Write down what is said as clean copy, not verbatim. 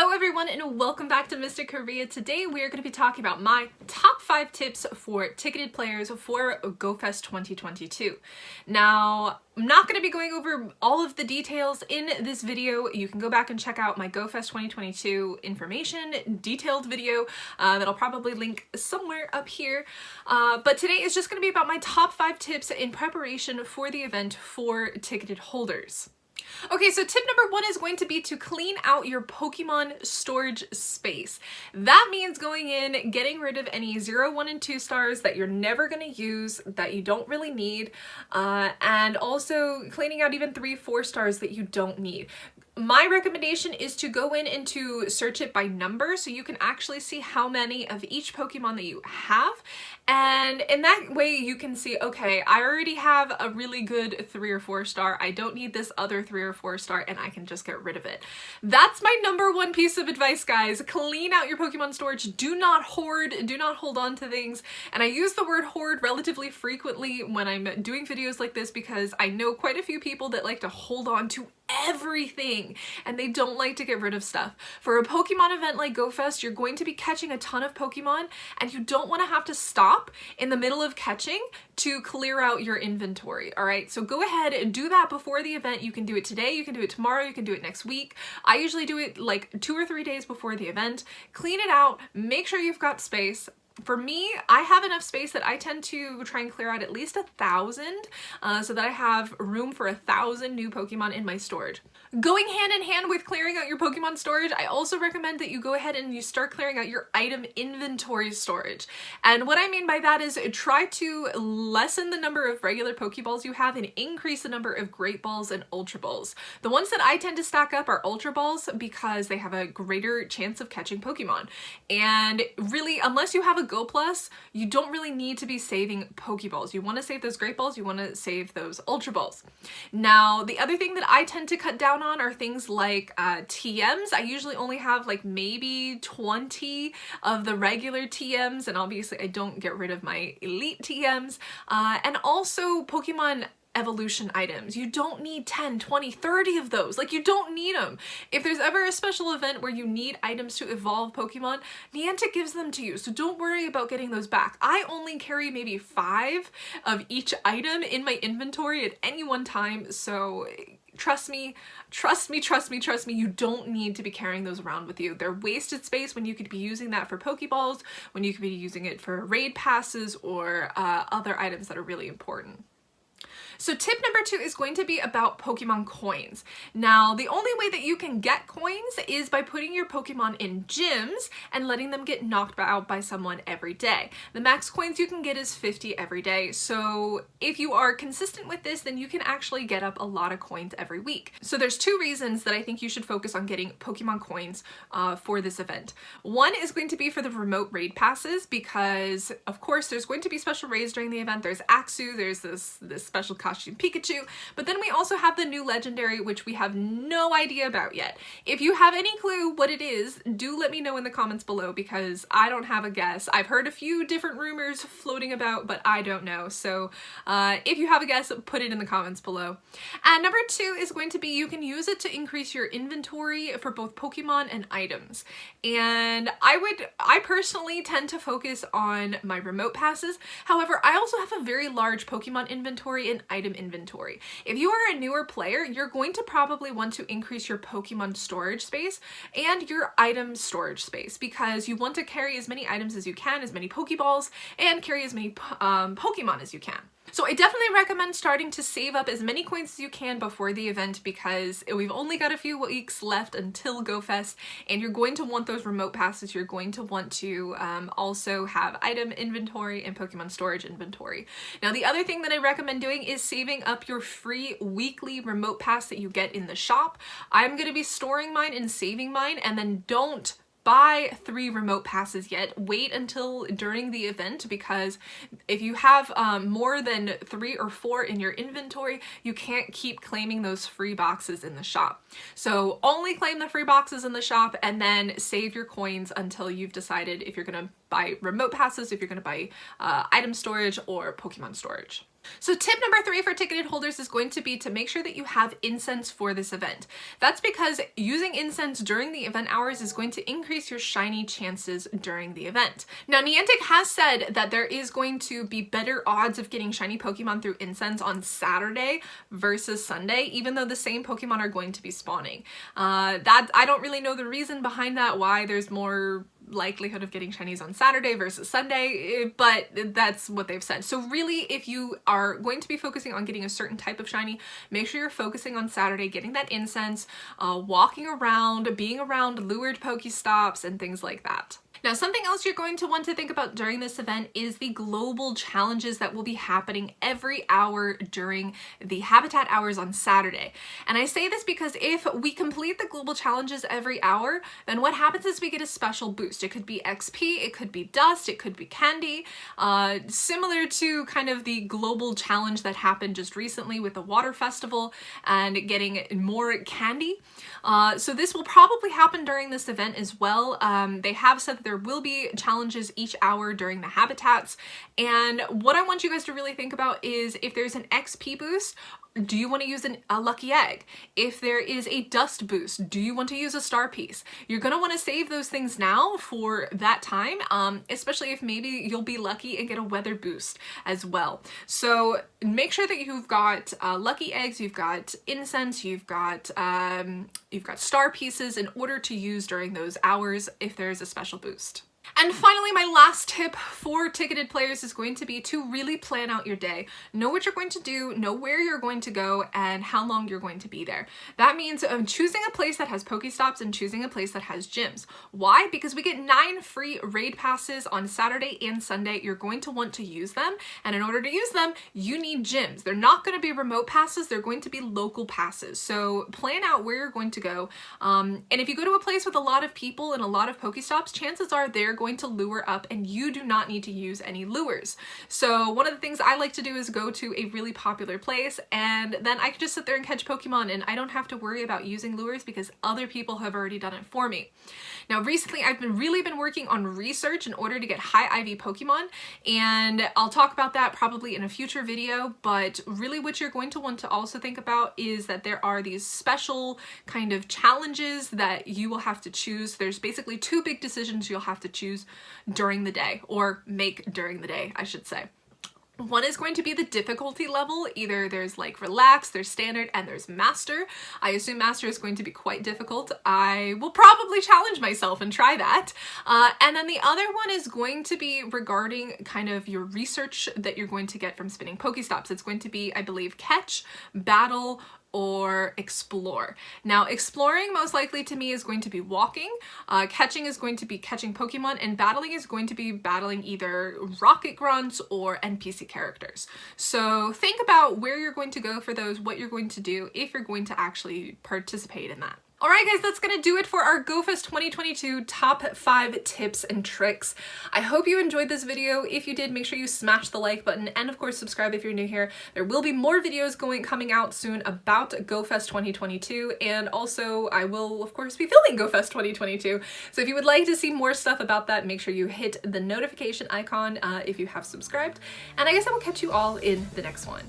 Hello everyone and welcome back to Mr. Korea. Today we are going to be talking about my top 5 tips for ticketed players for GoFest 2022. Now, I'm not going to be going over all of the details in this video. You can go back and check out my GoFest 2022 information detailed video that I'll probably link somewhere up here. But today is just going to be about my top 5 tips in preparation for the event for ticketed holders. Okay, so tip number 1 is going to be to clean out your Pokemon storage space. That means going in, getting rid of any 0, 1, and 2 stars that you're never going to use, that you don't really need, and also cleaning out even 3, 4 stars that you don't need. My recommendation is to go in and to search it by number so you can actually see how many of each Pokemon that you have, and in that way you can see, okay, I already have a really good 3 or 4 star, I don't need this other 3 or 4 star, and I can just get rid of it. That's my number 1 piece of advice, guys. Clean out your Pokemon storage. Do not hoard, do not hold on to things, and I use the word hoard relatively frequently when I'm doing videos like this because I know quite a few people that like to hold on to everything and they don't like to get rid of stuff. For a Pokemon event like GoFest, you're going to be catching a ton of Pokemon and you don't want to have to stop in the middle of catching to clear out your inventory. All right, so go ahead and do that before the event. You can do it today, you can do it tomorrow, you can do it next week. I usually do it like 2 or 3 days before the event. Clean it out, make sure you've got space. For me, I have enough space that I tend to try and clear out at least 1,000 so that I have room for 1,000 new Pokemon in my storage. Going hand in hand with clearing out your Pokemon storage, I also recommend that you go ahead and you start clearing out your item inventory storage. And what I mean by that is try to lessen the number of regular Pokeballs you have and increase the number of Great Balls and Ultra Balls. The ones that I tend to stack up are Ultra Balls because they have a greater chance of catching Pokemon. And really, unless you have a Go Plus, you don't really need to be saving Pokeballs. You want to save those Great Balls, you want to save those Ultra Balls. Now, the other thing that I tend to cut down on are things like TMs. I usually only have like maybe 20 of the regular TMs, and obviously I don't get rid of my elite TMs. And also Pokemon evolution items. You don't need 10, 20, 30 of those. Like, you don't need them. If there's ever a special event where you need items to evolve Pokemon, Niantic gives them to you, so don't worry about getting those back. I only carry maybe 5 of each item in my inventory at any one time, so trust me, you don't need to be carrying those around with you. They're wasted space when you could be using that for Pokeballs, when you could be using it for raid passes or other items that are really important. So tip number 2 is going to be about Pokemon coins. Now, the only way that you can get coins is by putting your Pokemon in gyms and letting them get knocked out by someone every day. The max coins you can get is 50 every day. So if you are consistent with this, then you can actually get up a lot of coins every week. So there's 2 reasons that I think you should focus on getting Pokemon coins for this event. One is going to be for the remote raid passes because, of course, there's going to be special raids during the event. There's Axu, there's this special costume Pikachu, but then we also have the new legendary, which we have no idea about yet. If you have any clue what it is, do let me know in the comments below because I don't have a guess. I've heard a few different rumors floating about, but I don't know. So if you have a guess, put it in the comments below. And number 2 is going to be you can use it to increase your inventory for both Pokemon and items. And I personally tend to focus on my remote passes. However, I also have a very large Pokemon inventory and item inventory. If you are a newer player, you're going to probably want to increase your Pokemon storage space and your item storage space because you want to carry as many items as you can, as many Pokeballs, and carry as many Pokemon as you can. So I definitely recommend starting to save up as many coins as you can before the event because we've only got a few weeks left until GoFest, and you're going to want those remote passes. You're going to want to also have item inventory and Pokemon storage inventory. Now, the other thing that I recommend doing is saving up your free weekly remote pass that you get in the shop. I'm going to be storing mine and saving mine, and then don't buy 3 remote passes yet. Wait until during the event because if you have more than 3 or 4 in your inventory, you can't keep claiming those free boxes in the shop. So only claim the free boxes in the shop and then save your coins until you've decided if you're going to buy remote passes, if you're going to buy item storage or Pokemon storage. So tip number 3 for ticketed holders is going to be to make sure that you have incense for this event. That's because using incense during the event hours is going to increase your shiny chances during the event. Now, Niantic has said that there is going to be better odds of getting shiny Pokemon through incense on Saturday versus Sunday, even though the same Pokemon are going to be spawning. I don't really know the reason behind that, why there's more likelihood of getting shinies on Saturday versus Sunday, but that's what they've said. So really, if you are going to be focusing on getting a certain type of shiny, make sure you're focusing on Saturday, getting that incense, walking around, being around lured Pokestops and things like that. Now, something else you're going to want to think about during this event is the global challenges that will be happening every hour during the habitat hours on Saturday. And I say this because if we complete the global challenges every hour, then what happens is we get a special boost. It could be XP, it could be dust, it could be candy, similar to kind of the global challenge that happened just recently with the water festival and getting more candy. So this will probably happen during this event as well. They have said that there will be challenges each hour during the habitats, and what I want you guys to really think about is if there's an XP boost, do you want to use a lucky egg? If there is a dust boost, do you want to use a star piece? You're going to want to save those things now for that time, especially if maybe you'll be lucky and get a weather boost as well. So make sure that you've got lucky eggs, you've got incense, you've got star pieces in order to use during those hours if there's a special boost. And finally, my last tip for ticketed players is going to be to really plan out your day. Know what you're going to do, know where you're going to go, and how long you're going to be there. That means choosing a place that has Pokestops and choosing a place that has gyms. Why? Because we get 9 free raid passes on Saturday and Sunday. You're going to want to use them, and in order to use them, you need gyms. They're not going to be remote passes, they're going to be local passes. So plan out where you're going to go. And if you go to a place with a lot of people and a lot of Pokestops, chances are they're going to lure up and you do not need to use any lures. So one of the things I like to do is go to a really popular place, and then I can just sit there and catch Pokemon, and I don't have to worry about using lures because other people have already done it for me. Now recently I've really been working on research in order to get high IV Pokemon, and I'll talk about that probably in a future video, but really what you're going to want to also think about is that there are these special kind of challenges that you will have to choose. There's basically 2 big decisions you'll have to choose during the day, or make during the day, I should say. One is going to be the difficulty level. Either there's like relaxed, there's standard, and there's master. I assume master is going to be quite difficult. I will probably challenge myself and try that. And then the other one is going to be regarding kind of your research that you're going to get from spinning Pokestops. It's going to be, I believe, catch, battle, or explore. Now, exploring most likely to me is going to be walking, catching is going to be catching Pokemon, and battling is going to be battling either rocket grunts or NPC characters. So think about where you're going to go for those, what you're going to do if you're going to actually participate in that. Alright guys, that's gonna do it for our GoFest 2022 top 5 tips and tricks. I hope you enjoyed this video. If you did, make sure you smash the like button, and of course subscribe if you're new here. There will be more videos coming out soon about GoFest 2022, and also I will of course be filming GoFest 2022. So if you would like to see more stuff about that, make sure you hit the notification icon if you have subscribed, and I guess I will catch you all in the next one.